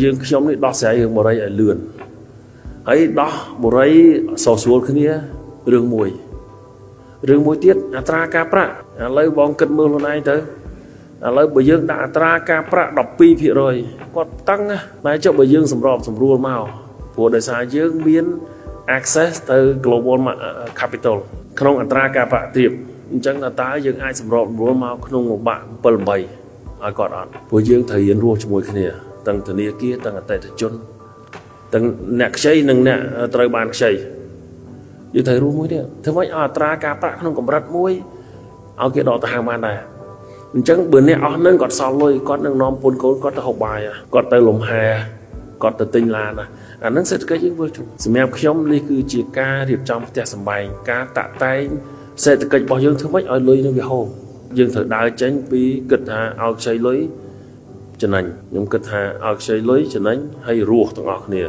យើងខ្ញុំនេះដោះស្រាយរឿងបរិយឲ្យលឿនហើយដោះបរិយសោស្រួលគ្នារឿងមួយទៀតអត្រាការប្រាក់ឥឡូវបងគិតមើលខ្លួនឯងទៅឥឡូវបើយើងដាក់អត្រាការប្រាក់ 12% គាត់តឹងណាតែចុះបើយើងសម្របសម្រួលមកព្រោះដោយសារយើងមាន access ទៅ global capital ក្នុងអត្រាការប្រាក់ទាបអញ្ចឹងតើយើងអាចសម្របសម្រួលមកក្នុងមួយបាក់ 7-8 ឲ្យគាត់អត់ព្រោះយើងត្រូវរៀនរស់ជាមួយគ្នាទាំងធនាគារទាំងអតិថិជនទាំងអ្នកខ្ចីនិងអ្នកត្រូវបានខ្ចីយើងត្រូវរួមមួយទៀតធ្វើម៉េចឲ្យអត្រាការប្រាក់ក្នុងកម្រិតមួយឲ្យគេដកដង្ហើមបានដែរអញ្ចឹងបើអ្នកអស់នឹងគាត់សល់លុយគាត់នឹងនាំពូនកូនគាត់ទៅហូបបាយគាត់ទៅលំហែគាត់ទៅទិញឡានអាហ្នឹងសេដ្ឋកិច្ចយើងធ្វើជុំសម្រាប់ខ្ញុំនេះគឺជាការរៀបចំផ្ទះសម្បែងការតាក់តែងសេដ្ឋកិច្ចរបស់យើងធ្វើម៉េចឲ្យលុយនឹងវាហូរយើងត្រូវដើរចេញពីគិតថាឲ្យខ្ចីលុយចំណេញខ្ញុំគិតថាឲ្យខ្ចីលុយចំណេញហើយរស់ទាំងអស់គ្នា